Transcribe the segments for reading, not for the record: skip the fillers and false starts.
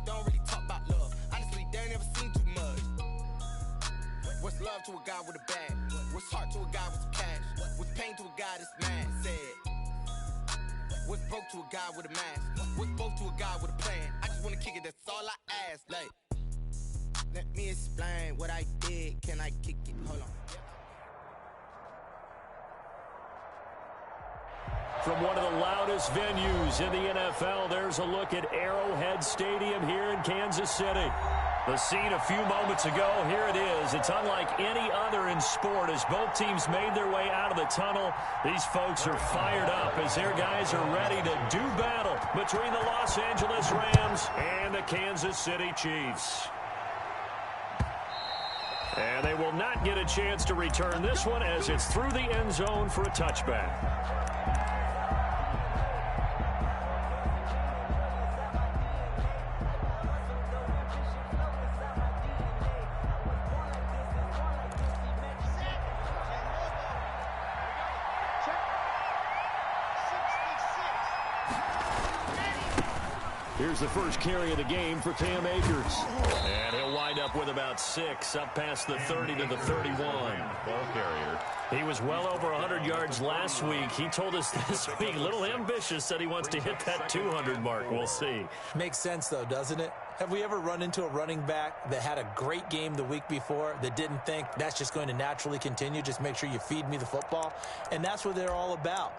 don't really talk about love. Honestly, they ain't never seen too much. What's love to a guy with a bag? What's heart to a guy with some cash? What's pain to a guy that's mad? Said. What's broke to a guy with a mask? What's both to a guy with a plan? I just wanna kick it, that's all I ask. Like, let me explain what I did. Can I kick it? Hold on. From one of the loudest venues in the NFL, there's a look at Arrowhead Stadium here in Kansas City. The scene a few moments ago, here it is. It's unlike any other in sport as both teams made their way out of the tunnel. These folks are fired up as their guys are ready to do battle between the Los Angeles Rams and the Kansas City Chiefs. And they will not get a chance to return this one as it's through the end zone for a touchback. Here's the first carry of the game for Cam Akers. And he'll wind up with about 6, up past the 30 to the 31. Ball carrier. He was well over 100 yards last week. He told us this week, a little ambitious, said he wants to hit that 200 mark. We'll see. Makes sense, though, doesn't it? Have we ever run into a running back that had a great game the week before that didn't think that's just going to naturally continue? Just make sure you feed me the football. And that's what they're all about.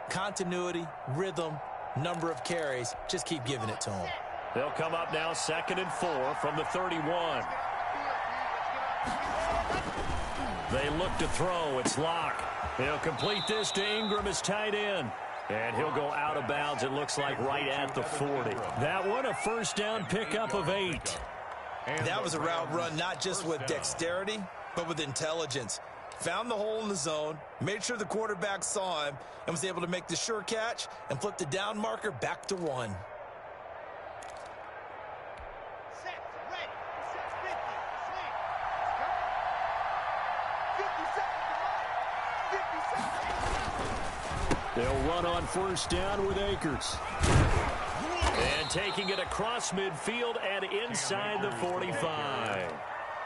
Continuity, rhythm, number of carries. Just keep giving it to them. They'll come up now 2nd and 4 from the 31. They look to throw. It's Locke. He'll complete this to Ingram as tight end. And he'll go out of bounds, it looks like, right at the 40. That one, a first down pickup of 8. That was a route run not just with dexterity, but with intelligence. Found the hole in the zone, made sure the quarterback saw him, and was able to make the sure catch and flip the down marker back to 1. They'll run on first down with Akers. And taking it across midfield and inside the 45.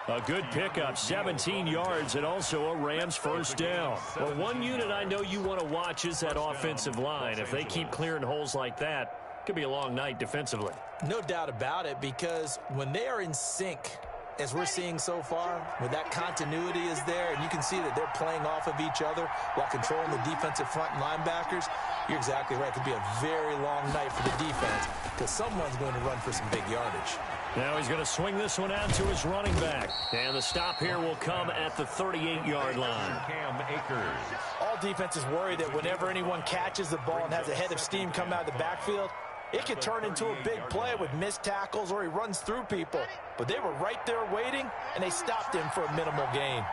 A good pickup, 17 yards, and also a Rams first down. Well, one unit I know you want to watch is that offensive line. If they keep clearing holes like that, it could be a long night defensively. No doubt about it, because when they are in sync, as we're seeing so far, when that continuity is there, and you can see that they're playing off of each other while controlling the defensive front and linebackers, you're exactly right. It could be a very long night for the defense because someone's going to run for some big yardage. Now he's going to swing this one out to his running back. And the stop here will come at the 38-yard line. Cam Akers. All defenses worry that whenever anyone catches the ball and has a head of steam come out of the backfield, it could turn into a big play with missed tackles or he runs through people. But they were right there waiting, and they stopped him for a minimal gain.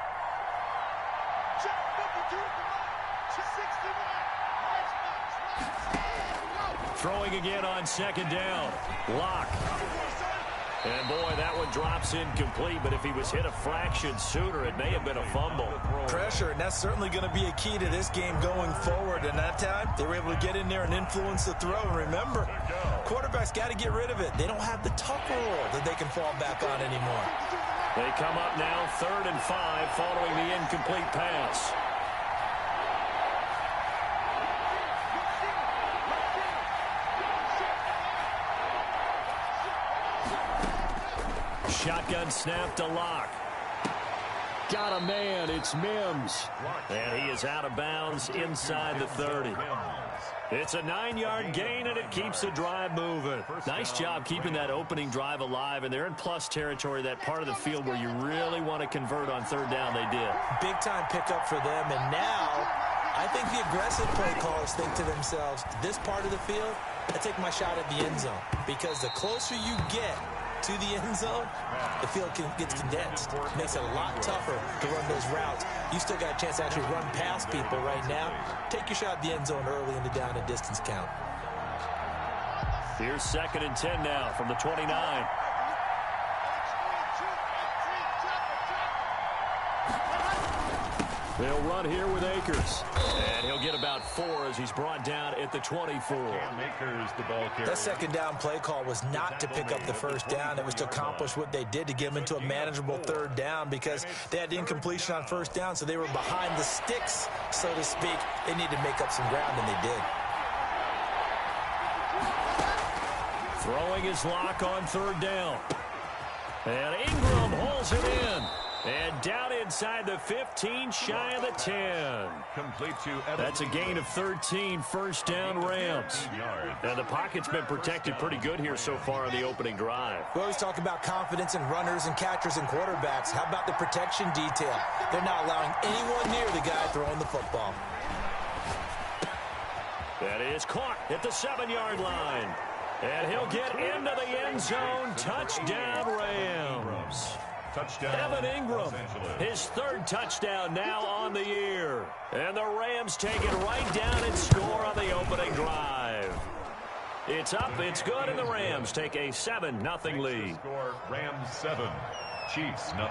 Throwing again on second down. Locke. And, boy, that one drops incomplete, but if he was hit a fraction sooner, it may have been a fumble. Pressure, and that's certainly going to be a key to this game going forward. And that time, they were able to get in there and influence the throw. And remember, quarterbacks got to get rid of it. They don't have the tuck rule that they can fall back on anymore. They come up now 3rd and 5 following the incomplete pass. Shotgun snap to Locke. Got a man. It's Mims. And he is out of bounds inside the 30. It's a 9-yard gain, and it keeps the drive moving. Nice job keeping that opening drive alive, and they're in plus territory, that part of the field where you really want to convert on 3rd down. They did. Big-time pickup for them, and now I think the aggressive play callers think to themselves, this part of the field, I take my shot at the end zone, because the closer you get to the end zone, the field gets condensed. Makes it a lot tougher to run those routes. You still got a chance to actually run past people right now. Take your shot at the end zone early in the down and distance count. Here's 2nd and 10 now from the 29. They'll run here with Akers. And he'll get about 4 as he's brought down at the 24. Cam Akers, the ball carrier. That second down play call was not to pick up the first down. It was to accomplish what they did to get them into a manageable third down because they had incompletion on first down, so they were behind the sticks, so to speak. They needed to make up some ground, and they did. Throwing his lock on third down. And Ingram holds it in. And down inside the 15, shy of the 10. Complete to That's a gain of 13, first down Rams. And the pocket's been protected pretty good here so far on the opening drive. We always talk about confidence in runners and catchers and quarterbacks. How about the protection detail? They're not allowing anyone near the guy throwing the football. That is caught at the 7-yard line. And he'll get into the end zone. Touchdown Rams. Touchdown. Evan Ingram, his 3rd touchdown now on the year. And the Rams take it right down and score on the opening drive. It's up, it's good, and the Rams take a 7-0 lead. Score Rams 7, Chiefs 0.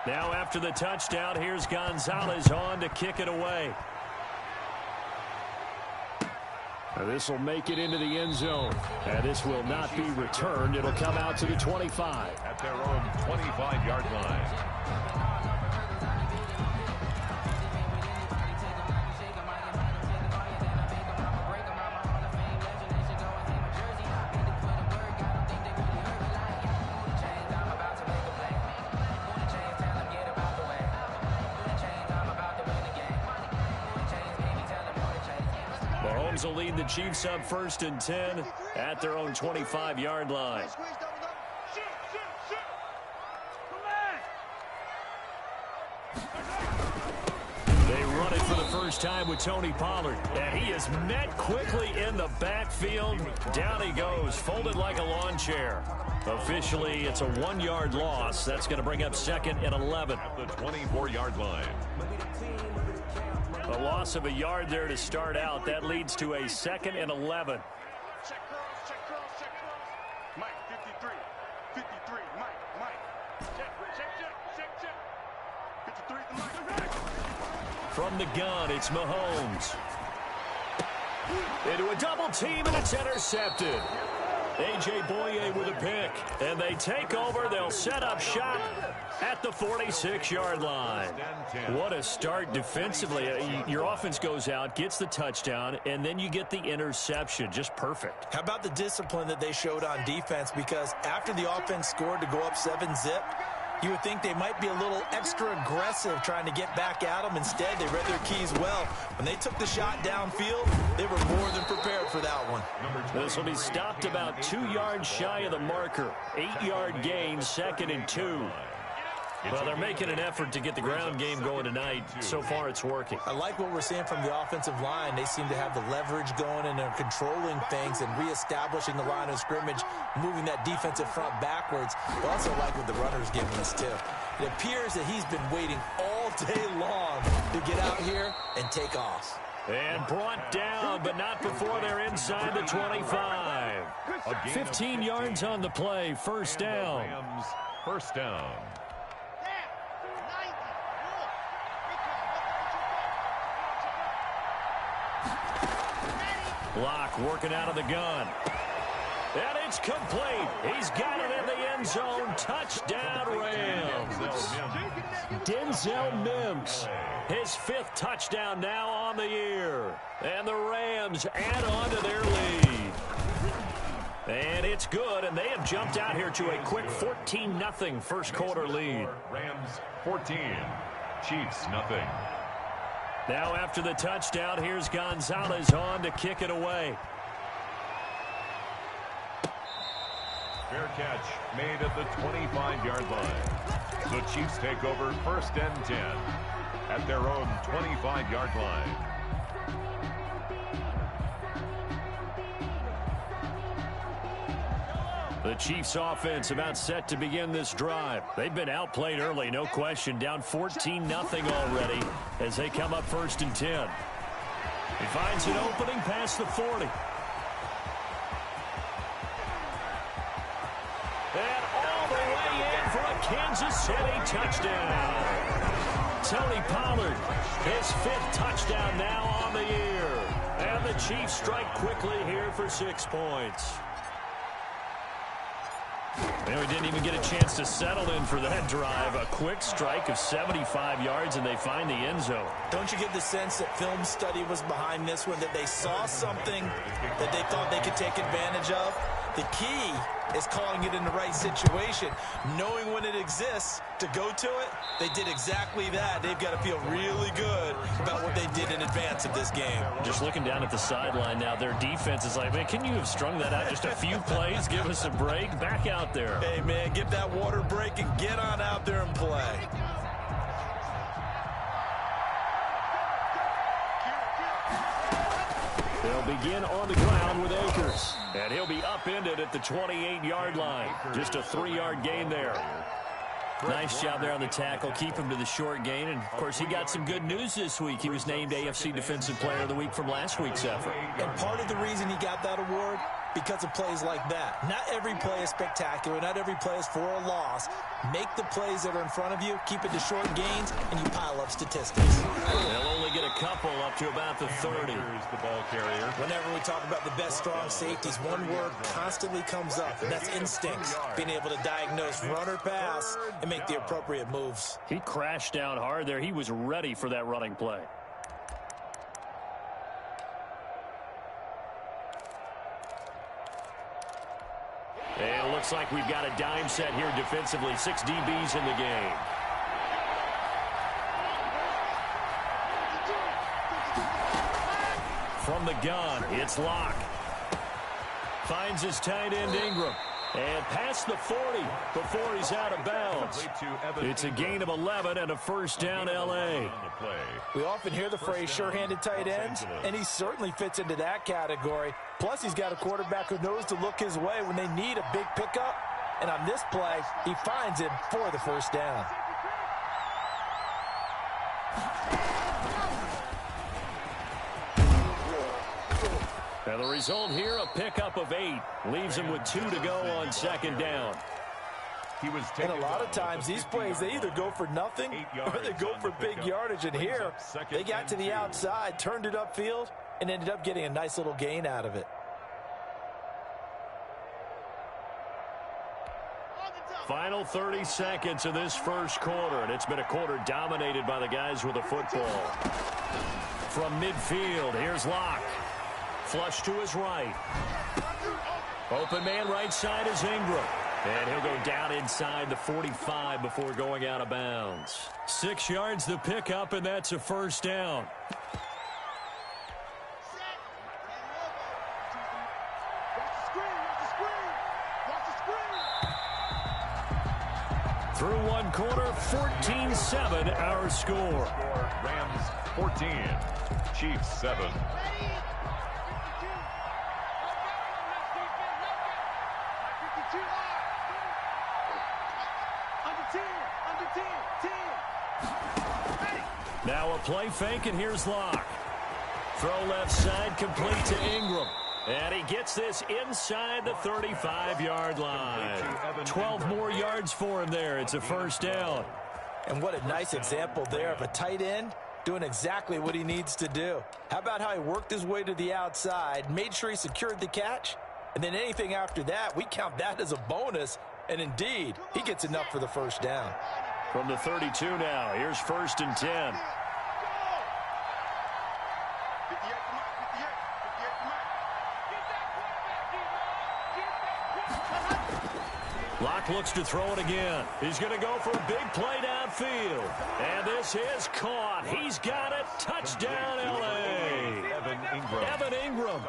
Now after the touchdown, here's Gonzalez on to kick it away. This will make it into the end zone. And this will not be returned. It'll come out to the 25. At their own 25-yard line. Mahomes will lead the Chiefs up 1st and 10 at their own 25-yard line. They run it for the first time with Tony Pollard, and he is met quickly in the backfield. Down he goes, folded like a lawn chair. Officially, it's a 1-yard loss. That's going to bring up 2nd and 11. At the 24-yard line. A loss of a yard there to start out. That leads to a 2nd and 11. Check cross, check cross, check cross. Mike, 53. 53, Mike. Check. 53 to Mike. From the gun, it's Mahomes. Into a double team, and it's intercepted. A.J. Boye with a pick. And they take over. They'll set up shop at the 46-yard line. What a start defensively. Your offense goes out, gets the touchdown, and then you get the interception. Just perfect. How about the discipline that they showed on defense? Because after the offense scored to go up 7-zip, you would think they might be a little extra aggressive trying to get back at them. Instead, they read their keys well. When they took the shot downfield, they were more than prepared for that one. This will be stopped about 2 yards shy of the marker. 8-yard gain, 2nd and 2. Well, they're making an effort to get the ground game going tonight. So far, it's working. I like what we're seeing from the offensive line. They seem to have the leverage going, and they're controlling things and reestablishing the line of scrimmage, moving that defensive front backwards. I also like what the runner's giving us, too. It appears that he's been waiting all day long to get out here and take off. And brought down, but not before they're inside the 25. 15 yards on the play, first down. Rams, first down. Block working out of the gun. And it's complete. He's got it in the end zone. Touchdown, Rams. Denzel Mims. His 5th touchdown now on the year. And the Rams add on to their lead. And it's good, and they have jumped out here to a quick 14-0 first quarter lead. Rams 14, Chiefs 0. Now after the touchdown, here's Gonzalez on to kick it away. Fair catch made at the 25-yard line. The Chiefs take over 1st and 10 at their own 25-yard line. The Chiefs offense about set to begin this drive. They've been outplayed early, no question. Down 14-0 already as they come up 1st and 10. He finds an opening past the 40. And all the way in for a Kansas City touchdown. Tony Pollard, his 5th touchdown now on the year. And the Chiefs strike quickly here for 6 points. And we didn't even get a chance to settle in for that drive. A quick strike of 75 yards, and they find the end zone. Don't you get the sense that film study was behind this one, that they saw something that they thought they could take advantage of? The key is calling it in the right situation, knowing when it exists to go to it. They did exactly that. They've got to feel really good about what they did in advance of this game. Just looking down at the sideline now, their defense is like, man, can you have strung that out just a few plays? Give us a break. Back out there. Hey, man, give that water break and get on out there and play. They'll begin on the ground with Akers. And he'll be upended at the 28-yard line. Just a 3-yard gain there. Nice job there on the tackle. Keep him to the short gain. And, of course, he got some good news this week. He was named AFC Defensive Player of the Week from last week's effort. And part of the reason he got that award, because of plays like that. Not every play is spectacular. Not every play is for a loss. Make the plays that are in front of you, keep it to short gains, and you pile up statistics. They'll only get a couple up to about the 30. The ball carrier. Whenever we talk about the best strong safeties, one word constantly comes up, and that's instincts. Being able to diagnose run or pass and make the appropriate moves. He crashed down hard there. He was ready for that running play. And it looks like we've got a dime set here defensively. 6 DBs in the game. From the gun, it's Locke. Finds his tight end Ingram. And past the 40 before he's out of bounds. It's a gain of 11 and a first down, L.A. We often hear the phrase sure-handed tight ends, and he certainly fits into that category. Plus, he's got a quarterback who knows to look his way when they need a big pickup. And on this play, he finds him for the first down. And the result here, a pickup of 8. Leaves him with 2 to go on second down. And a lot of times, these plays, they either go for nothing or they go for big yardage. And here, they got to the outside, turned it upfield, and ended up getting a nice little gain out of it. Final 30 seconds of this first quarter, and it's been a quarter dominated by the guys with the football. From midfield, here's Locke. Flush to his right. Open man right side is Ingram. And he'll go down inside the 45 before going out of bounds. 6 yards the pickup, and that's a first down. Through one quarter, 14-7 our score. Rams 14, Chiefs 7. Now a play fake, and here's Locke. Throw left side, complete to Ingram. And he gets this inside the 35-yard line. 12 more yards for him there. It's a first down. And what a nice example there of a tight end doing exactly what he needs to do. How about how he worked his way to the outside, made sure he secured the catch, and then anything after that, we count that as a bonus. And indeed, he gets enough for the first down. From the 32 now, here's 1st and 10. Locke looks to throw it again. He's going to go for a big play downfield. And this is caught. He's got it. Touchdown, L.A. Evan Ingram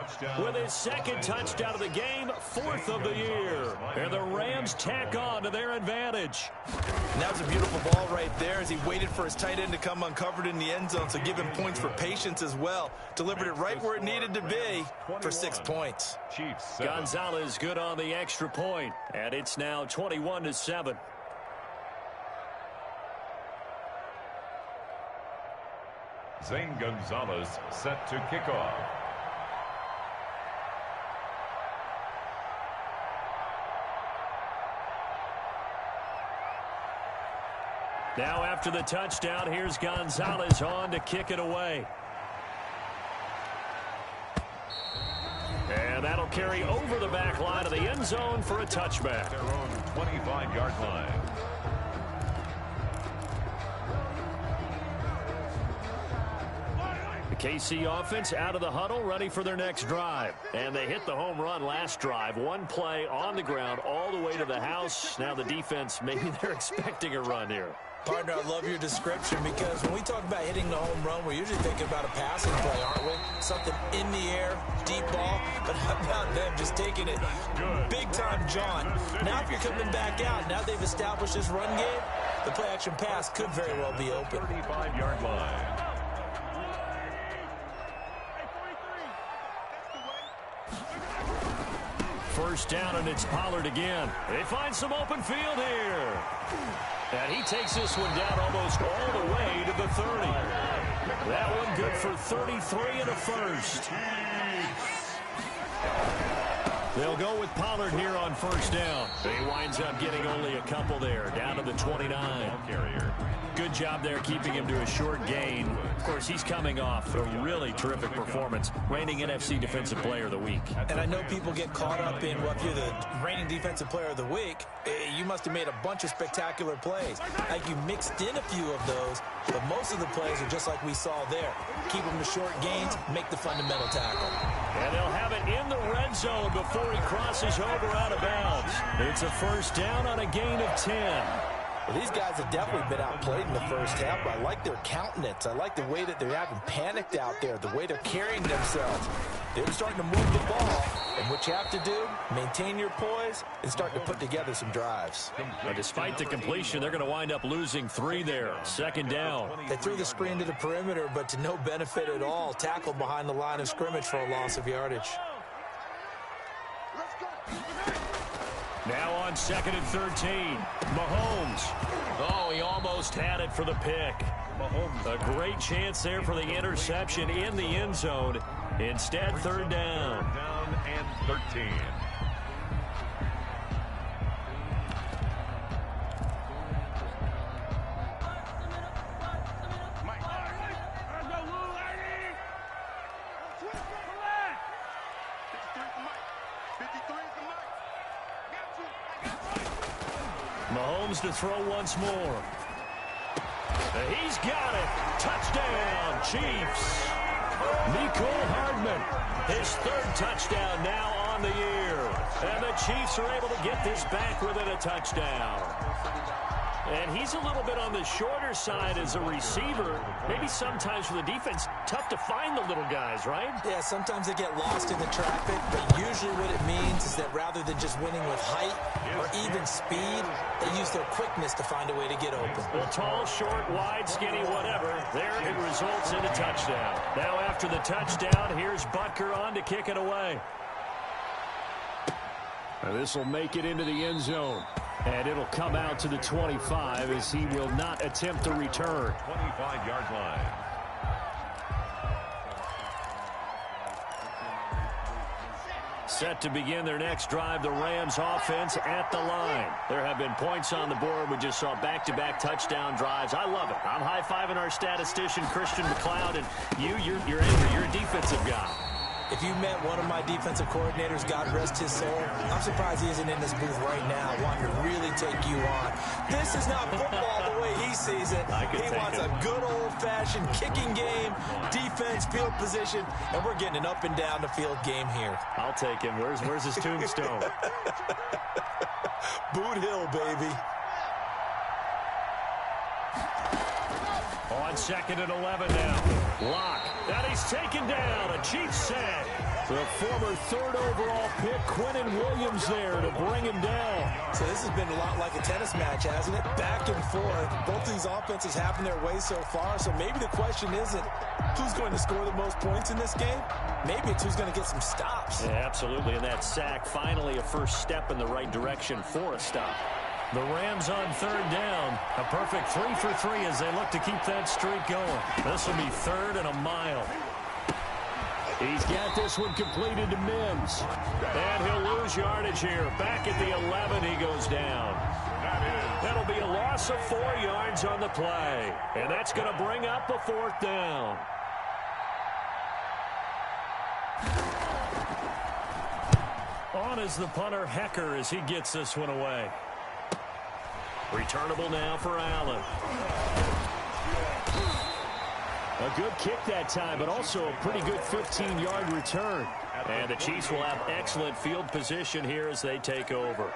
with his 2nd touchdown of the game, 4th of the year. And the Rams tack on to their advantage. And that was a beautiful ball right there as he waited for his tight end to come uncovered in the end zone, so give him points for patience as well. Delivered it right where it needed to be for 6 points. Gonzalez good on the extra point, and it's now 21-7. Zane Gonzalez set to kick off. Now after the touchdown, here's Gonzalez on to kick it away. And that'll carry over the back line of the end zone for a touchback. Their own 25-yard line. The KC offense out of the huddle, ready for their next drive. And they hit the home run last drive. One play on the ground all the way to the house. Now the defense, maybe they're expecting a run here. Partner, I love your description because when we talk about hitting the home run, we're usually thinking about a passing play, aren't we? Something in the air, deep ball, but how about them just taking it big time, John? Now if you're coming back out, now they've established this run game, the play-action pass could very well be open. 35-yard line. First down, and it's Pollard again. They find some open field here. And he takes this one down almost all the way to the 30. That one good for 33 and a first. They'll go with Pollard here on first down. He winds up getting only a couple there, down to the 29. Carrier. Good job there keeping him to a short gain. Of course, he's coming off a really terrific performance, reigning NFC Defensive Player of the Week. And I know people get caught up in, well, if you're the reigning Defensive Player of the Week, you must have made a bunch of spectacular plays. Like you mixed in a few of those, but most of the plays are just like we saw there. Keep them to short gains, make the fundamental tackle. And they'll have it in the red zone before he crosses over out of bounds. It's a first down on a gain of 10. Well, these guys have definitely been outplayed in the first half, but I like their countenance. I like the way that they're having panicked out there, the way they're carrying themselves. They're starting to move the ball, and what you have to do, maintain your poise and start to put together some drives. But despite the completion, they're going to wind up losing 3 there. Second down. They threw the screen to the perimeter, but to no benefit at all. Tackled behind the line of scrimmage for a loss of yardage. Now on 2nd and 13, Mahomes. Oh, he almost had it for the pick. Mahomes, a great chance there for the interception in the end zone. Instead, third down. Down and 13. Mahomes to throw once more. He's got it. Touchdown, Chiefs. Mecole Hardman, his 3rd touchdown now on the year. And the Chiefs are able to get this back within a touchdown. And he's a little bit on the shorter side as a receiver. Maybe sometimes for the defense, tough to find the little guys, right? Yeah, sometimes they get lost in the traffic, but usually what it means is that rather than just winning with height or even speed, they use their quickness to find a way to get open. Well, tall, short, wide, skinny, whatever. There it results in a touchdown. Now after the touchdown, here's Butker on to kick it away. This will make it into the end zone. And it'll come out to the 25 as he will not attempt the return. 25-yard line. Set to begin their next drive, the Rams offense at the line. There have been points on the board. We just saw back-to-back touchdown drives. I love it. I'm high-fiving our statistician, Christian McLeod, and you're a defensive guy. If you met one of my defensive coordinators, God rest his soul, I'm surprised he isn't in this booth right now wanting to really take you on. This is not football the way he sees it. He wants a good old-fashioned kicking game, defense, field position, and we're getting an up-and-down the field game here. I'll take him. Where's his tombstone? Boot Hill, baby. On 2nd and 11 now. Lock. And he's taken down. A Chiefs sack. The former 3rd overall pick, Quinnen Williams, there to bring him down. So this has been a lot like a tennis match, hasn't it? Back and forth. Both these offenses having their way so far. So maybe the question isn't who's going to score the most points in this game. Maybe it's who's going to get some stops. Yeah, absolutely. And that sack, finally a first step in the right direction for a stop. The Rams on 3rd down. A perfect 3 for 3 as they look to keep that streak going. This will be 3rd and a mile. He's got this one completed to Mims. And he'll lose yardage here. Back at the 11, he goes down. That'll be a loss of 4 yards on the play. And that's going to bring up a 4th down. On is the punter, Hecker, as he gets this one away. Returnable now for Allen. A good kick that time, but also a pretty good 15-yard return. And the Chiefs will have excellent field position here as they take over.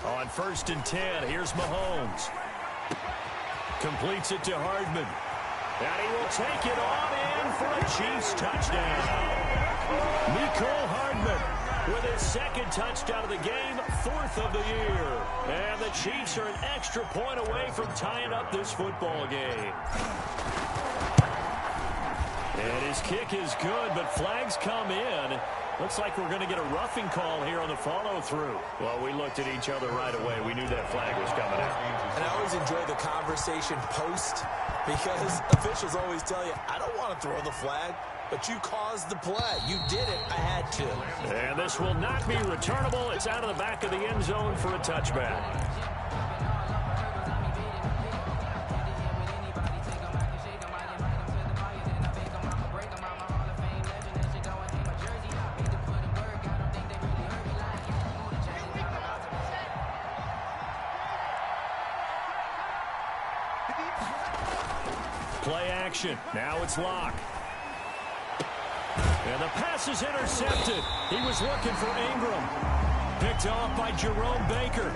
On 1st and 10, here's Mahomes. Completes it to Hardman. And he will take it on in for a Chiefs touchdown. Mecole Hardman with his 2nd touchdown of the game, 4th of the year. And the Chiefs are an extra point away from tying up this football game. And his kick is good, but flags come in. Looks like we're going to get a roughing call here on the follow-through. Well, we looked at each other right away. We knew that flag was coming out. And I always enjoy the conversation post because officials always tell you, I don't want to throw the flag, but you caused the play. You did it. I had to. And this will not be returnable. It's out of the back of the end zone for a touchback. Play action. Now it's Locke. And the pass is intercepted. He was looking for Ingram. Picked off by Jerome Baker.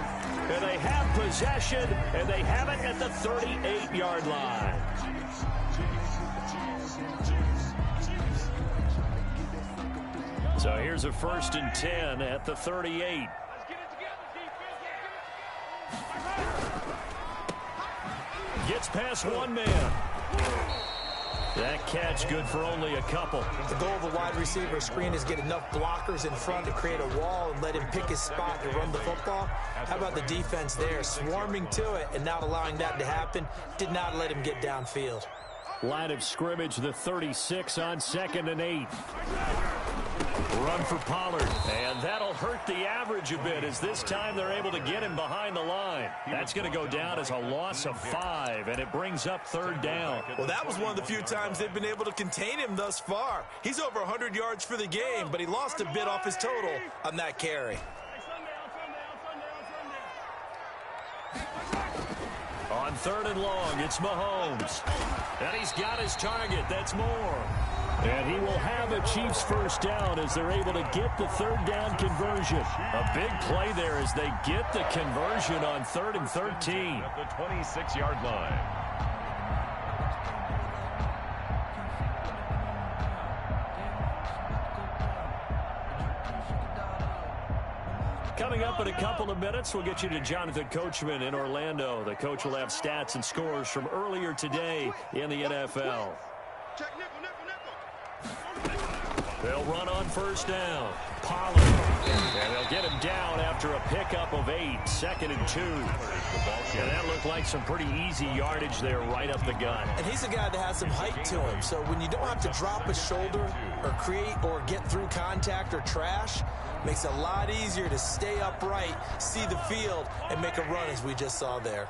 And they have possession, and they have it at the 38-yard line. So here's a 1st and 10 at the 38. Gets past one man. That catch good for only a couple. The goal of a wide receiver screen is get enough blockers in front to create a wall and let him pick his spot to run the football. How about the defense there, swarming to it and not allowing that to happen? Did not let him get downfield. Line of scrimmage, the 36 on 2nd and 8. Run for Pollard, and that'll hurt the average a bit as this time they're able to get him behind the line. That's going to go down as a loss of 5, and it brings up 3rd down. Well, that was one of the few times they've been able to contain him thus far. He's over 100 yards for the game, but he lost a bit off his total on that carry. On 3rd and long, it's Mahomes. And he's got his target. That's Moore. And he will have a Chiefs 1st down as they're able to get the 3rd down conversion. A big play there as they get the conversion on 3rd and 13. At the 26-yard line. Coming up in a couple of minutes, we'll get you to Jonathan Coachman in Orlando. The coach will have stats and scores from earlier today in the NFL. They'll run on 1st down. Pollard. And they'll get him down after a pickup of 8. 2nd and 2. And that looked like some pretty easy yardage there right up the gut. And he's a guy that has some height to him. So when you don't have to drop a shoulder or create or get through contact or trash, makes it a lot easier to stay upright, see the field, and make a run as we just saw there.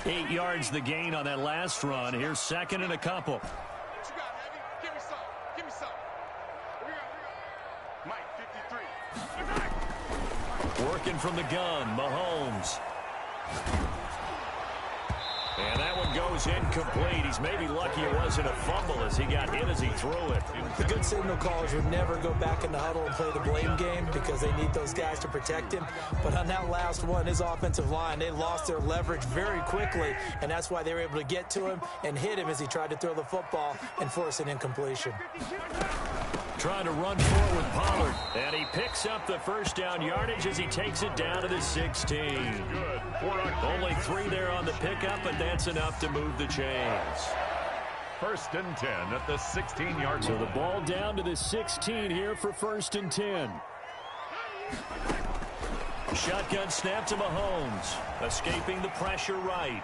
8 yards the gain on that last run. Here's 2nd and a couple. Working from the gun, Mahomes. And that one goes incomplete. He's maybe lucky it wasn't a fumble as he got hit as he threw it. The good signal callers would never go back in the huddle and play the blame game because they need those guys to protect him. But on that last one, his offensive line, they lost their leverage very quickly, and that's why they were able to get to him and hit him as he tried to throw the football and force an incompletion. trying to run for it with Pollard. And he picks up the first down yardage as he takes it down to the 16. Good. Only 3 there on the pickup, but that's enough to move the chains. 1st and 10 at the 16-yard line. So the ball down to the 16 here for 1st and 10. Shotgun snap to Mahomes. Escaping the pressure right.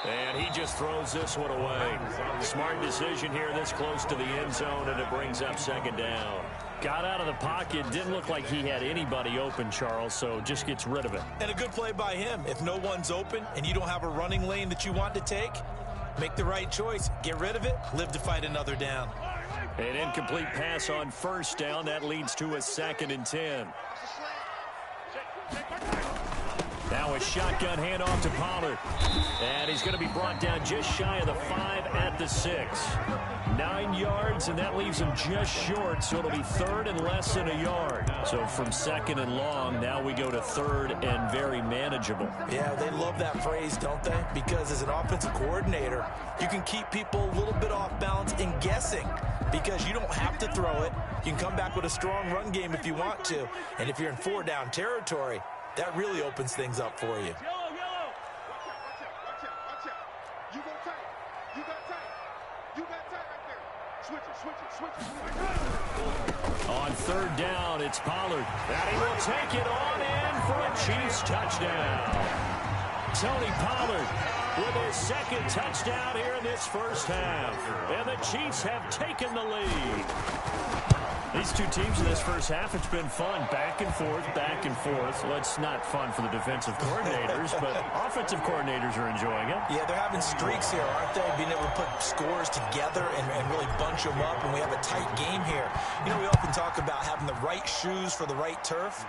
And he just throws this one away. Smart decision here this close to the end zone, and it brings up 2nd down. Got out of the pocket. Didn't look like he had anybody open, Charles, so just gets rid of it. And a good play by him. If no one's open and you don't have a running lane that you want to take, make the right choice. Get rid of it. Live to fight another down. An incomplete pass on 1st down. That leads to a 2nd and 10. Now a shotgun handoff to Pollard. And he's going to be brought down just shy of the 5 at the 6. 9 yards, and that leaves him just short, so it'll be 3rd and less than a yard. So from 2nd and long, now we go to 3rd and very manageable. Yeah, they love that phrase, don't they? Because as an offensive coordinator, you can keep people a little bit off balance and guessing because you don't have to throw it. You can come back with a strong run game if you want to. And if you're in 4-down territory, that really opens things up for you. On 3rd down, it's Pollard. And he will take it on in for a Chiefs touchdown. Tony Pollard with his 2nd touchdown here in this first half. And the Chiefs have taken the lead. These two teams in this first half, it's been fun. Back and forth, back and forth. Well, it's not fun for the defensive coordinators, but offensive coordinators are enjoying it. Yeah, they're having streaks here, aren't they? Being able to put scores together and really bunch them up, and we have a tight game here. You know, we often talk about having the right shoes for the right turf.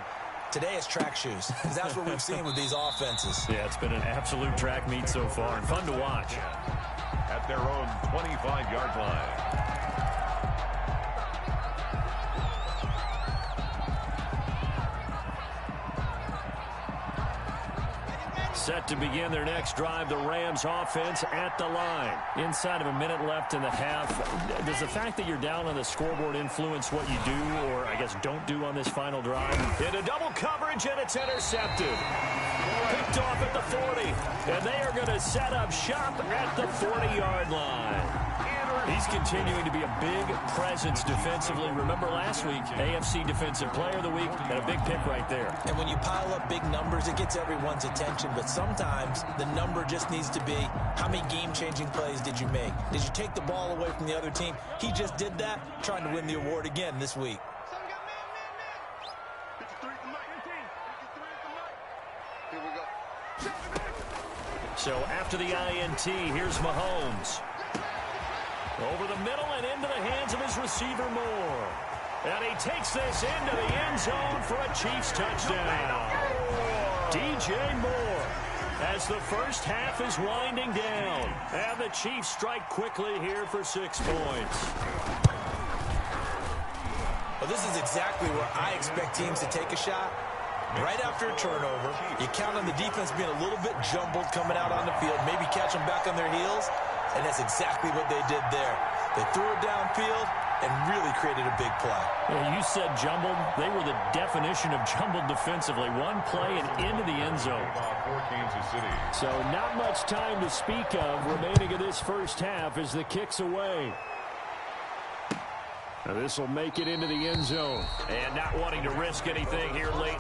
Today it's track shoes, because that's what we've seen with these offenses. Yeah, it's been an absolute track meet so far, and fun to watch. At their own 25-yard line. Set to begin their next drive, the Rams offense at the line. Inside of a minute left in the half, does the fact that you're down on the scoreboard influence what you do, or I guess don't do on this final drive? Into double coverage, and it's intercepted. Picked off at the 40, and they are going to set up shop at the 40-yard line. He's continuing to be a big presence defensively. Remember last week, AFC Defensive Player of the Week, and a big pick right there. And when you pile up big numbers, it gets everyone's attention. But sometimes the number just needs to be, how many game-changing plays did you make? Did you take the ball away from the other team? He just did that, trying to win the award again this week. So after the INT, here's Mahomes. Over the middle and into the hands of his receiver, Moore. And he takes this into the end zone for a Chiefs touchdown. DJ Moore, as the first half is winding down. And the Chiefs strike quickly here for 6 points. Well, this is exactly where I expect teams to take a shot. Right after a turnover, you count on the defense being a little bit jumbled coming out on the field, maybe catch them back on their heels. And that's exactly what they did there. They threw it downfield and really created a big play. Yeah, you said jumbled. They were the definition of jumbled defensively. One play and into the end zone. For Kansas City. So not much time to speak of remaining of this first half as the kick's away. Now this will make it into the end zone. And not wanting to risk anything here late.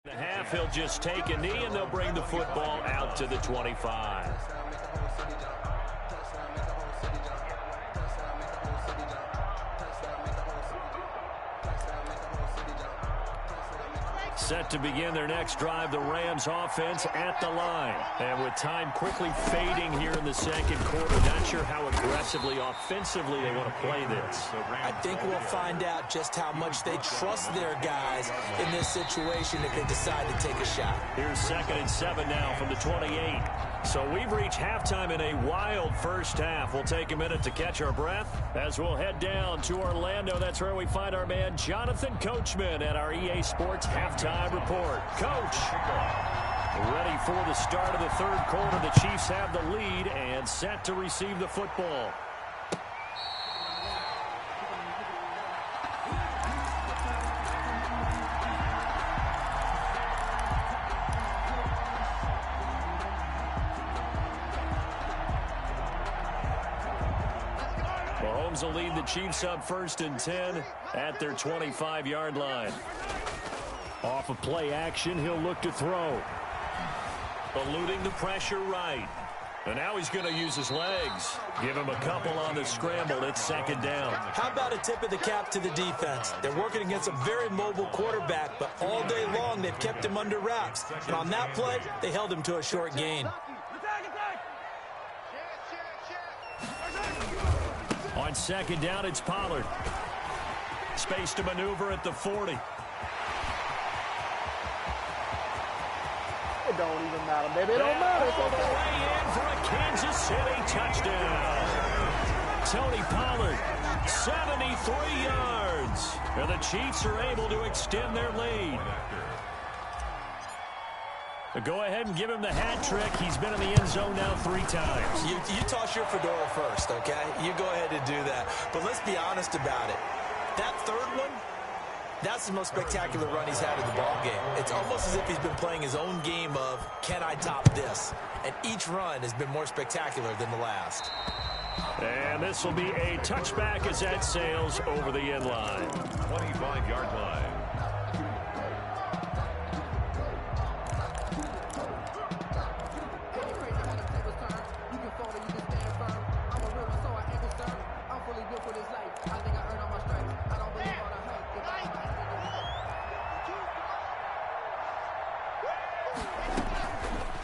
The half, he'll just take a knee, and they'll bring the football out to the 25. set to begin their next drive, the Rams offense at the line. And with time quickly fading here in the second quarter, not sure how aggressively, offensively they want to play this. I think we'll find out just how much they trust their guys in this situation if they decide to take a shot. Here's 2nd and 7 now from the 28. So we've reached halftime in a wild first half. We'll take a minute to catch our breath as we'll head down to Orlando. That's where we find our man Jonathan Coachman at our EA Sports Halftime Report. Coach, ready for the start of the third quarter. The Chiefs have the lead and set to receive the football. Mahomes will lead the Chiefs up 1st and 10 at their 25-yard line. Off of play action, he'll look to throw. Eluding the pressure right. And now he's going to use his legs. Give him a couple on the scramble. It's 2nd down. How about a tip of the cap to the defense? They're working against a very mobile quarterback, but all day long they've kept him under wraps. And on that play, they held him to a short gain. On 2nd down, it's Pollard. Space to maneuver at the 40. It don't even matter, baby. It don't matter. All the way in for a Kansas City touchdown. Tony Pollard, 73 yards. And the Chiefs are able to extend their lead. Go ahead and give him the hat trick. He's been in the end zone now 3 times. You toss your fedora first, okay? You go ahead and do that. But let's be honest about it. That third one, that's the most spectacular run he's had in the ballgame. It's almost as if he's been playing his own game of, can I top this? And each run has been more spectacular than the last. And this will be a touchback as that sails over the end line. 25-yard line.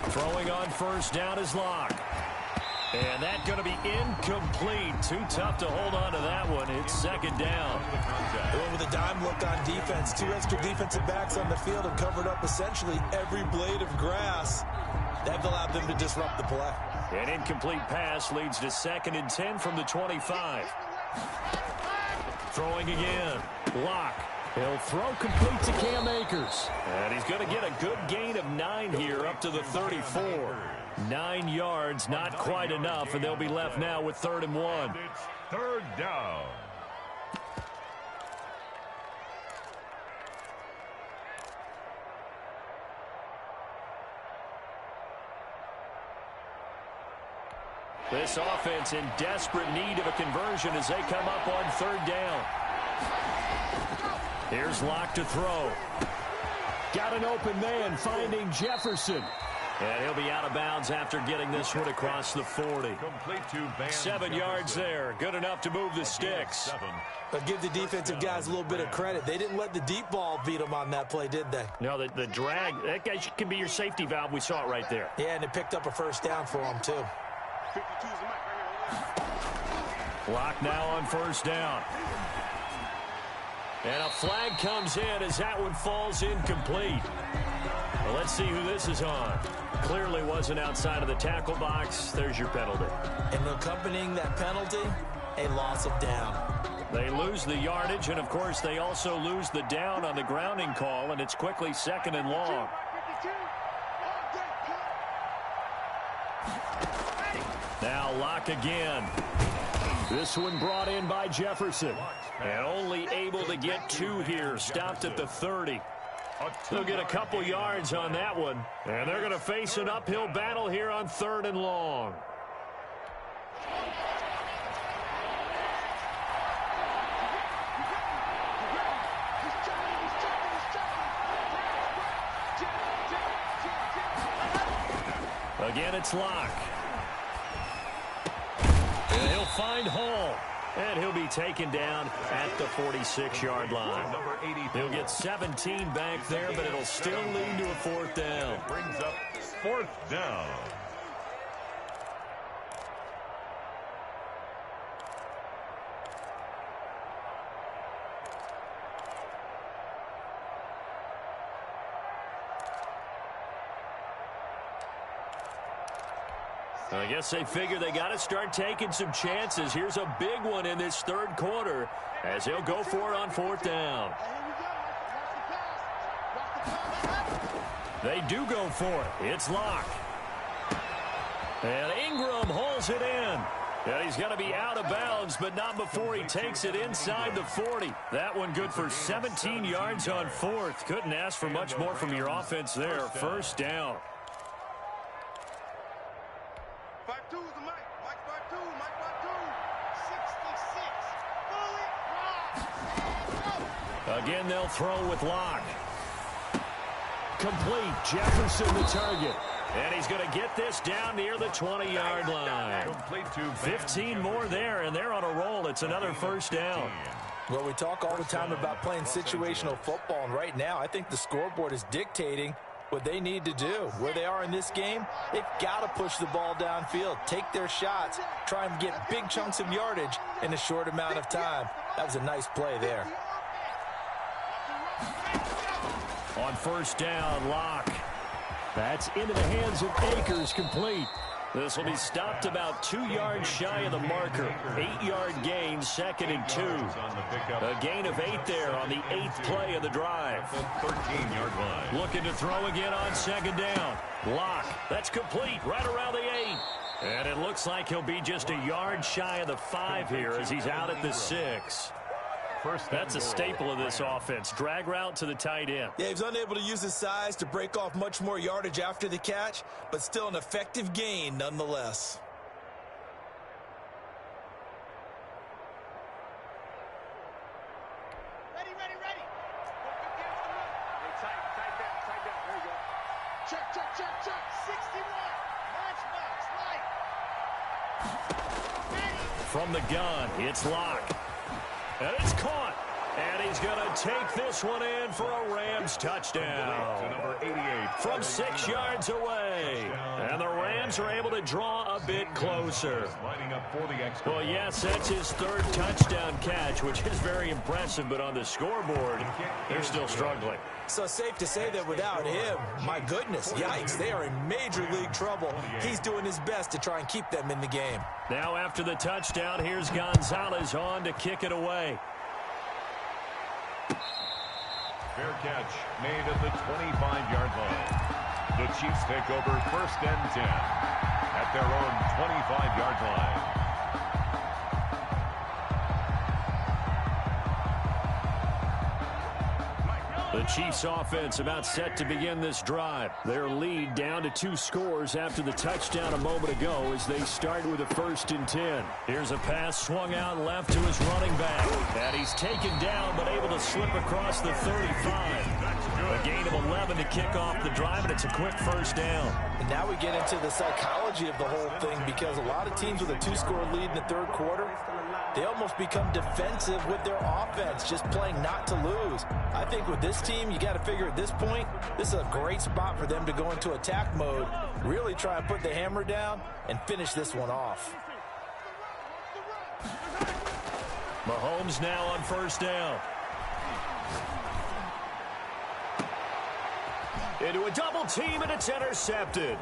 Throwing on 1st down is Locke. And that's going to be incomplete. Too tough to hold on to that one. It's 2nd down. They went with a dime look on defense. 2 extra defensive backs on the field and covered up essentially every blade of grass. That allowed them to disrupt the play. An incomplete pass leads to 2nd and 10 from the 25. Throwing again. Locke. He'll throw complete to Cam Akers. And he's going to get a good gain of 9 here up to the 34. 9 yards, not quite enough, and they'll be left now with 3rd and 1. It's 3rd down. This offense in desperate need of a conversion as they come up on 3rd down. Here's Locke to throw. Got an open man finding Jefferson. And he'll be out of bounds after getting this one across the 40. Complete to Van 7 yards there. Good enough to move the sticks. But give the defensive guys a little bit of credit. They didn't let the deep ball beat them on that play, did they? No, the drag, that guy can be your safety valve. We saw it right there. Yeah, and it picked up a 1st down for them, too. 52 is the mic right here. Locke now on 1st down. And a flag comes in as that one falls incomplete. Well, let's see who this is on. Clearly wasn't outside of the tackle box. There's your penalty. And accompanying that penalty, a loss of down. They lose the yardage, and, of course, they also lose the down on the grounding call, and it's quickly 2nd and long. 52. Now Locke again. This one brought in by Jefferson. And only able to get 2 here. Stopped at the 30. They'll get a couple yards on that one. And they're going to face an uphill battle here on 3rd and long. Again, it's Locke. And he'll find Hall. And he'll be taken down at the 46-yard line. He'll get 17 back there, but it'll still lead to a fourth down. Brings up fourth down. I guess they figure they got to start taking some chances. Here's a big one in this third quarter as he'll go for it on fourth down. They do go for it. It's Locke. And Ingram holds it in. And he's going to be out of bounds, but not before he takes it inside the 40. That one good for 17 yards on fourth. Couldn't ask for much more from your offense there. First down. 5-2 is the Mike. Mike 5-2. Mike 5-2. 66. Fully. Again, they'll throw with Locke. Complete. Jefferson the target. And he's going to get this down near the 20-yard line. 15 more there, and they're on a roll. It's another first down. Well, we talk all the time about playing situational football, and right now I think the scoreboard is dictating what they need to do. Where they are in this game, they've got to push the ball downfield, take their shots, try and get big chunks of yardage in a short amount of time. That was a nice play there. On first down, Locke. That's into the hands of Akers, complete. This will be stopped about 2 yards shy of the marker. 8-yard gain, 2nd and 2. A gain of 8 there on the 8th play of the drive. 13-yard line. Looking to throw again on second down. Locke, that's complete right around the 8. And it looks like he'll be just a yard shy of the 5 here as he's out at the 6. That's a staple of this offense. Drag route to the tight end. Yeah, he's unable to use his size to break off much more yardage after the catch, but still an effective gain nonetheless. Ready. Hey, tight down. There you go. Check. 61. Matchbox, light. From the gun, it's Locke. And it's caught. And he's going to take this one in for a Rams touchdown. To number 88. From 6 yards away. And the Rams are able to draw a bit closer. Lining up for the extra. Well, yes, that's his third touchdown catch, which is very impressive. But on the scoreboard, they're still struggling. So safe to say that without him, my goodness, yikes, they are in major league trouble. He's doing his best to try and keep them in the game. Now after the touchdown, here's Gonzalez on to kick it away. Fair catch made at the 25-yard line. The Chiefs take over 1st and 10 at their own 25-yard line. The Chiefs offense about set to begin this drive. Their lead down to 2 scores after the touchdown a moment ago as they start with a 1st and 10. Here's a pass swung out left to his running back. And he's taken down but able to slip across the 35. A gain of 11 to kick off the drive, and it's a quick first down. And now we get into the psychology of the whole thing because a lot of teams with a 2-score lead in the third quarter, they almost become defensive with their offense, just playing not to lose. I think with this team, you got to figure at this point, this is a great spot for them to go into attack mode, really try and put the hammer down and finish this one off. Mahomes now on first down. Into a double team, and it's intercepted.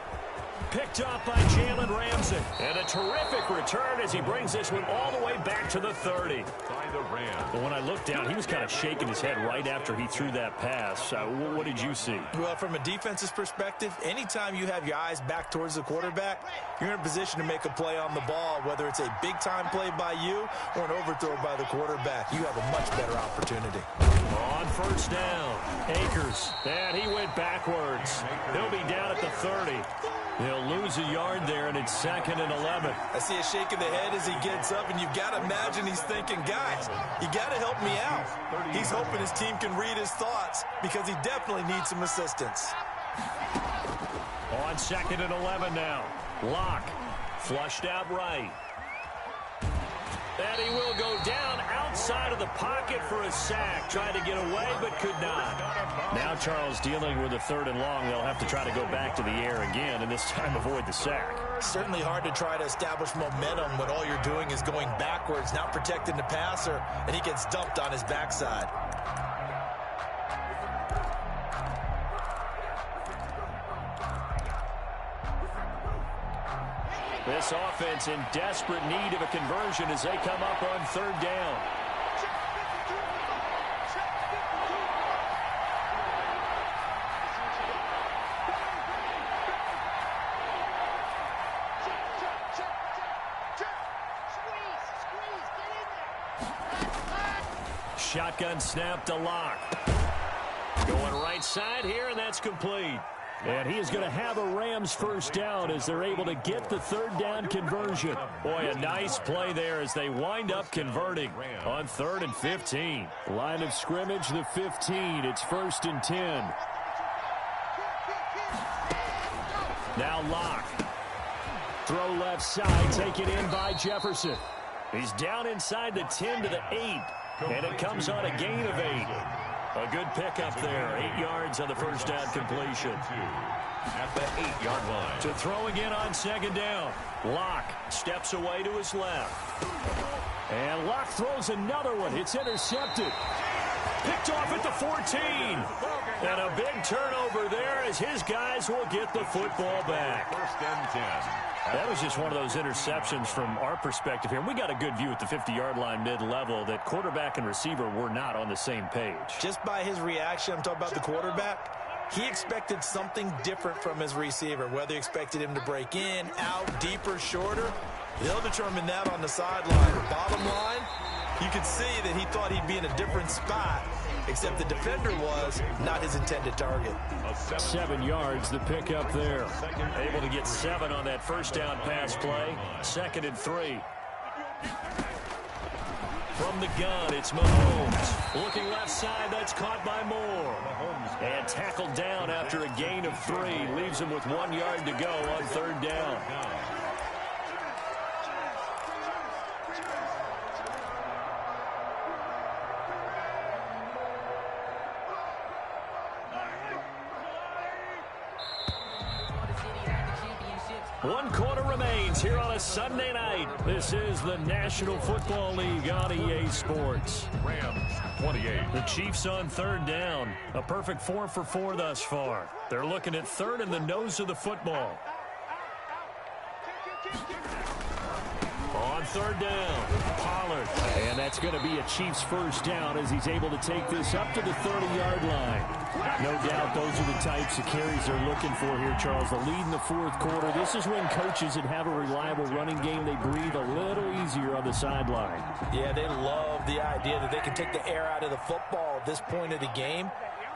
Picked up by Jalen Ramsey. And a terrific return as he brings this one all the way back to the 30. By the Rams. But when I looked down, he was kind of shaking his head right after he threw that pass. What did you see? Well, from a defense's perspective, anytime you have your eyes back towards the quarterback, you're in a position to make a play on the ball, whether it's a big-time play by you or an overthrow by the quarterback. You have a much better opportunity. On first down, Akers. And he went backwards. He'll be down at the 30. He'll lose a yard there, and it's 2nd and 11. I see a shake of the head as he gets up, and you've got to imagine he's thinking, guys, you got to help me out. He's hoping his team can read his thoughts because he definitely needs some assistance. On 2nd and 11 now. Locke flushed out right. And he will go down outside of the pocket for a sack. Tried to get away, but could not. Now Charles dealing with a 3rd and long. They'll have to try to go back to the air again, and this time avoid the sack. Certainly hard to try to establish momentum when all you're doing is going backwards, not protecting the passer, and he gets dumped on his backside. This offense in desperate need of a conversion as they come up on 3rd down. Shotgun snap to Locke. Going right side here, and that's complete. And he is going to have a Rams 1st down as they're able to get the 3rd down conversion. Boy, a nice play there as they wind up converting on 3rd and 15. Line of scrimmage, the 15. It's 1st and 10. Now Locke. Throw left side, taken in by Jefferson. He's down inside the 10 to the 8. And it comes on a gain of 8. A good pickup there. 8 yards on the 1st down completion. At the 8-yard line. To throw again on 2nd down. Locke steps away to his left. And Locke throws another one. It's intercepted. Picked off at the 14. And a big turnover there as his guys will get the football back. 1st and 10. That was just one of those interceptions from our perspective here. We got a good view at the 50-yard line mid-level that quarterback and receiver were not on the same page. Just by his reaction, I'm talking about the quarterback, he expected something different from his receiver, whether he expected him to break in, out, deeper, shorter. They'll determine that on the sideline. Bottom line, you could see that he thought he'd be in a different spot, except the defender was not his intended target. 7 yards, the pickup there. Able to get 7 on that 1st down pass play. 2nd and 3. From the gun, it's Mahomes. Looking left side, that's caught by Moore. And tackled down after a gain of 3. Leaves him with 1 yard to go on 3rd down. One quarter remains here on a Sunday night. This is the National Football League on EA Sports. Rams 28. The Chiefs on 3rd down. A perfect 4 for 4 thus far. They're looking at 3rd in the nose of the football. On 3rd down, Pollard. And that's going to be a Chiefs 1st down as he's able to take this up to the 30-yard line. No doubt those are the types of carries they're looking for here, Charles. The lead in the 4th quarter. This is when coaches that have a reliable running game, they breathe a little easier on the sideline. Yeah, they love the idea that they can take the air out of the football at this point of the game.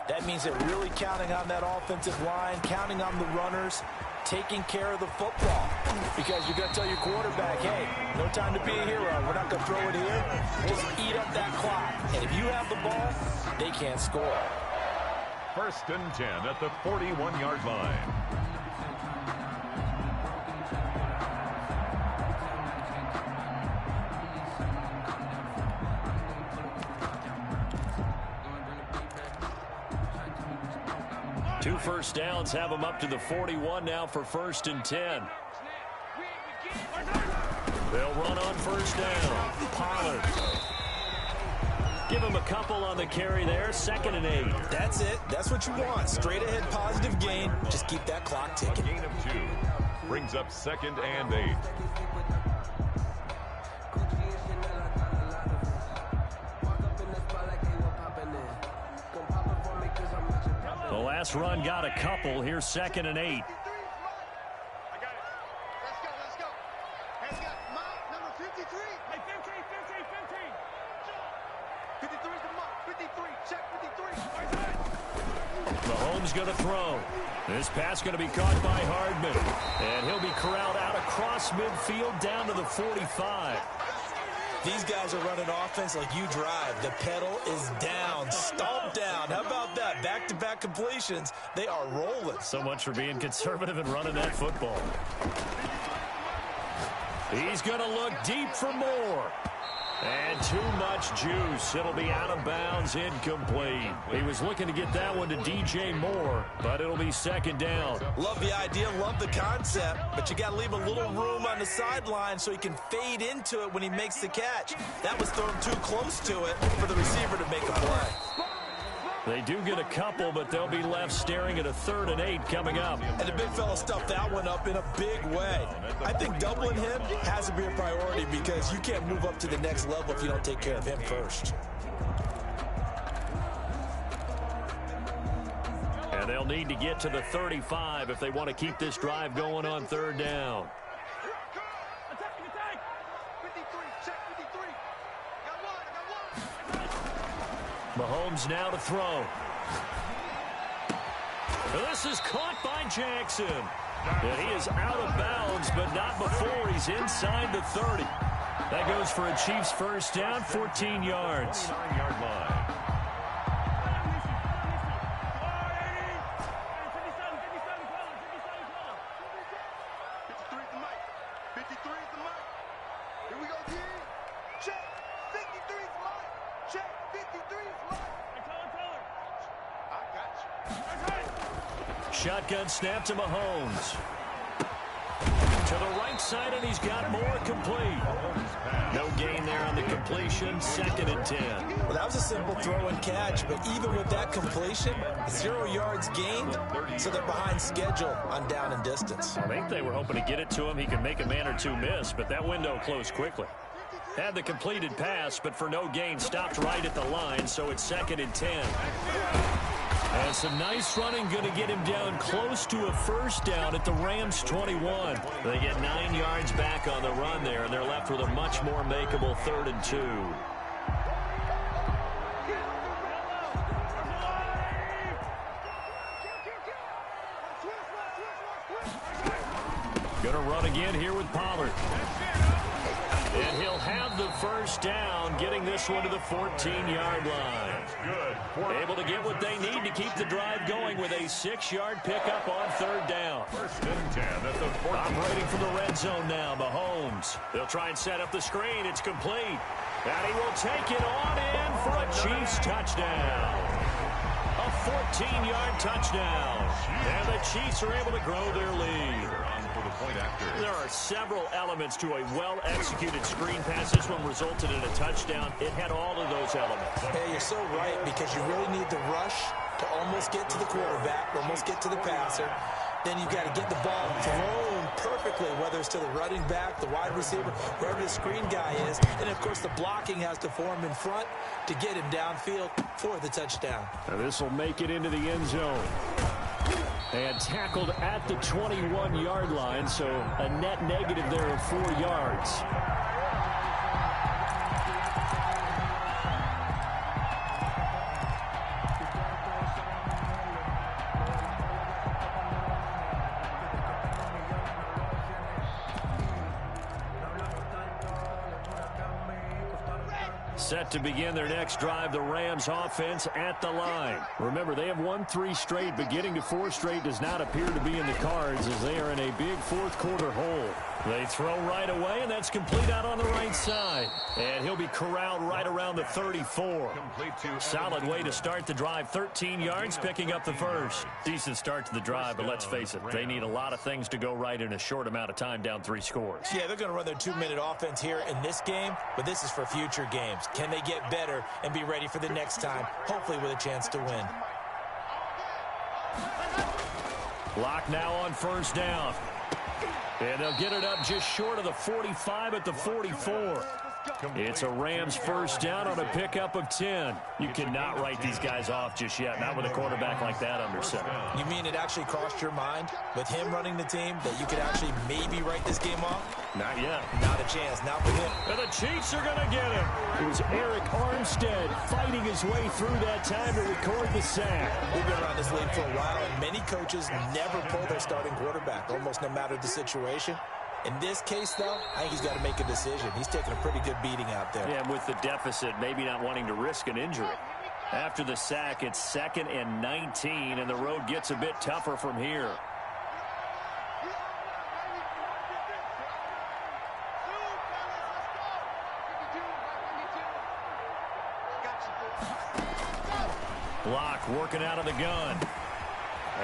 That means they're really counting on that offensive line, counting on the runners, taking care of the football. Because you're going to tell your quarterback, hey, no time to be a hero. We're not going to throw it here. Just eat up that clock. And if you have the ball, they can't score. 1st and 10 at the 41-yard line. Two 1st downs have them up to the 41 now for 1st and 10. They'll run on 1st down. Pollard. Give him a couple on the carry there. 2nd and 8. That's it. That's what you want. Straight ahead positive gain. Just keep that clock ticking. A gain of 2. Brings up 2nd and 8. The last run got a couple. Here's 2nd and 8. Mahomes going to throw. This pass going to be caught by Hardman. And he'll be corralled out across midfield down to the 45. These guys are running offense like you drive. The pedal is down, stomped down. How about that? Back-to-back completions. They are rolling. So much for being conservative and running that football. He's going to look deep for Moore. And too much juice. It'll be out of bounds, incomplete. He was looking to get that one to DJ Moore, but it'll be second down. Love the idea, love the concept, but you got to leave a little room on the sideline so he can fade into it when he makes the catch. That was thrown too close to it for the receiver to make a play. They do get a couple, but they'll be left staring at a 3rd and 8 coming up. And the big fella stuffed that one up in a big way. I think doubling him has to be a priority because you can't move up to the next level if you don't take care of him first. And they'll need to get to the 35 if they want to keep this drive going on 3rd down. Mahomes now to throw. This is caught by Jackson. And he is out of bounds, but not before he's inside the 30. That goes for a Chiefs first down, 14 yards. 9-yard line. Shotgun snap to Mahomes. To the right side, and he's got Moore complete. No gain there on the completion, 2nd and 10. Well, that was a simple throw and catch, but even with that completion, 0 yards gained, so they're behind schedule on down and distance. I think they were hoping to get it to him. He could make a man or two miss, but that window closed quickly. Had the completed pass, but for no gain, stopped right at the line, so it's 2nd and 10. And some nice running, going to get him down close to a first down at the Rams 21. They get 9 yards back on the run there, and they're left with a much more makeable 3rd and 2. Going to run again here with Pollard. And he'll have the first down, getting this one to the 14-yard line. Able to get what they need to keep the drive going with a 6-yard pickup on 3rd down. 1st and 10 at the 14. Operating from the red zone now, Mahomes. They'll try and set up the screen. It's complete. And he will take it on in for a Chiefs touchdown. A 14-yard touchdown. And the Chiefs are able to grow their lead. There are several elements to a well-executed screen pass. This one resulted in a touchdown. It had all of those elements. Hey, you're so right, because you really need the rush to almost get to the quarterback, almost get to the passer. Then you've got to get the ball thrown perfectly, whether it's to the running back, the wide receiver, wherever the screen guy is. And, of course, the blocking has to form in front to get him downfield for the touchdown. Now this will make it into the end zone. And tackled at the 21-yard line, so a net negative there of 4 yards. Set to begin their next drive, the Rams offense at the line. Remember, they have won 3 straight, but getting to 4 straight does not appear to be in the cards as they are in a big 4th quarter hole. They throw right away, and that's complete out on the right side. And he'll be corralled right around the 34. Solid way to start the drive. 13 yards, picking up the first. Decent start to the drive, but let's face it, they need a lot of things to go right in a short amount of time, down 3 scores. Yeah, they're going to run their 2-minute offense here in this game, but this is for future games. Can they get better and be ready for the next time, hopefully with a chance to win? Lock now on first down. And they'll get it up just short of the 45 at the 44. It's a Rams first down on a pickup of 10. You cannot write these guys off just yet, not with a quarterback like that under center. You mean it actually crossed your mind with him running the team that you could actually maybe write this game off? Not yet. Not a chance, not with him. And the Chiefs are going to get him. It was Eric Armstead fighting his way through that time to record the sack. We've been around this league for a while, and many coaches never pull their starting quarterback, almost no matter the situation. In this case, though, I think he's got to make a decision. He's taking a pretty good beating out there. Yeah, with the deficit, maybe not wanting to risk an injury. After the sack, it's 2nd and 19, and the road gets a bit tougher from here. Locke working out of the gun.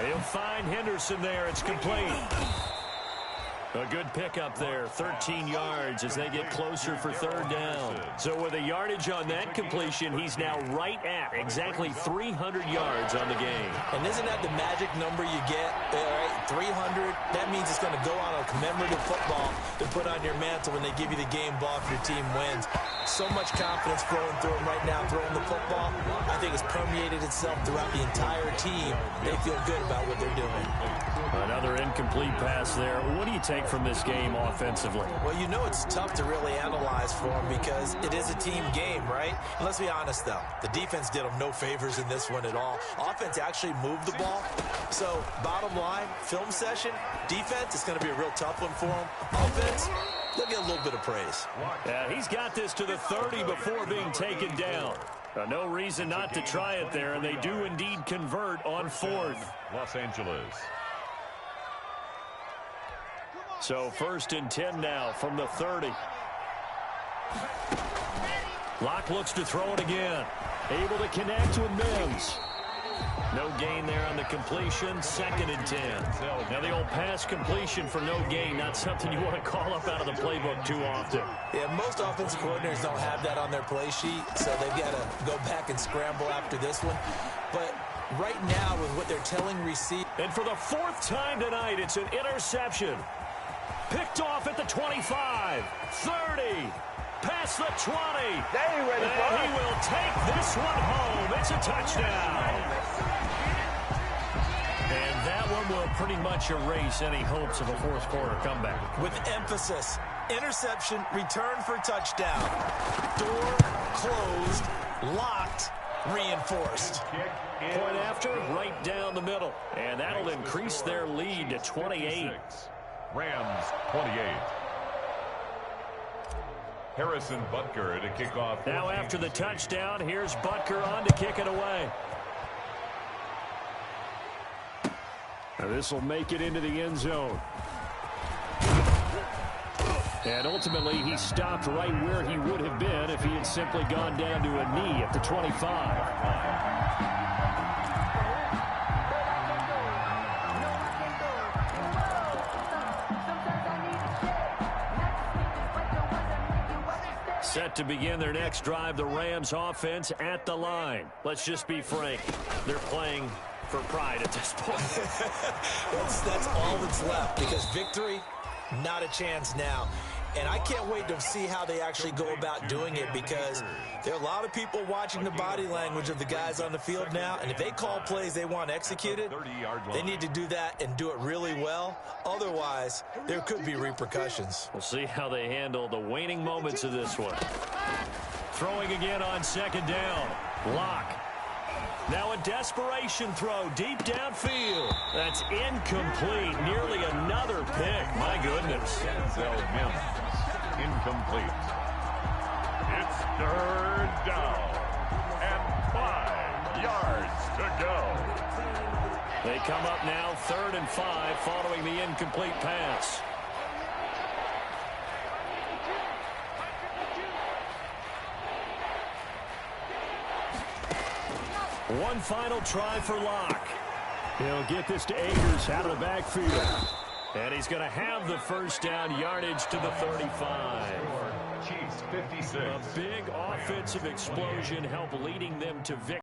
He'll find Henderson there. It's complete. A good pickup there, 13 yards as they get closer for third down. So with a yardage on that completion, he's now right at exactly 300 yards on the game. And isn't that the magic number you get? Right? 300, that means it's going to go on a commemorative football to put on your mantle when they give you the game ball if your team wins. So much confidence flowing through him right now, throwing the football. I think it's permeated itself throughout the entire team. They feel good about what they're doing. Another incomplete pass there. What do you take from this game offensively? Well, you know it's tough to really analyze for them because it is a team game, right? And let's be honest, though. The defense did them no favors in this one at all. Offense actually moved the ball. So, bottom line, film session, defense, it's going to be a real tough one for them. Offense, they'll get a little bit of praise. Yeah, he's got this to the 30 before being taken down. No reason not to try it there, and they do indeed convert on fourth. Los Angeles. So 1st and 10 now from the 30. Locke looks to throw it again. Able to connect with Mims. No gain there on the completion. 2nd and 10. Now the old pass completion for no gain, not something you want to call up out of the playbook too often. Yeah, most offensive coordinators don't have that on their play sheet, so they've got to go back and scramble after this one. But right now, with what they're telling receivers. And for the 4th time tonight, it's an interception. Picked off at the 25, 30, past the 20. They ready for and he will take this one home. It's a touchdown. And that one will pretty much erase any hopes of a fourth quarter comeback. With emphasis, interception, return for touchdown. Door closed, locked, reinforced. Point after, right down the middle. And that'll increase their lead to 28. Rams 28. Harrison Butker to kick off. Now after the touchdown, here's Butker on to kick it away. Now this will make it into the end zone. And ultimately, he stopped right where he would have been if he had simply gone down to a knee at the 25. Set to begin their next drive, the Rams offense at the line. Let's just be frank. They're playing for pride at this point. That's all that's left because victory, not a chance now. And I can't wait to see how they actually go about doing it because there are a lot of people watching the body language of the guys on the field now. And if they call plays they want executed, they need to do that and do it really well. Otherwise, there could be repercussions. We'll see how they handle the waning moments of this one. Throwing again on 2nd down. Locke. Now a desperation throw deep downfield. That's incomplete. Nearly another pick. My goodness. Denzel Mims. Incomplete. It's 3rd down and 5 yards to go. They come up now 3rd and 5 following the incomplete pass. One final try for Locke. He'll get this to Akers out of the backfield. And he's going to have the 1st down, yardage to the 35. Chiefs 56. A big offensive explosion helped leading them to victory.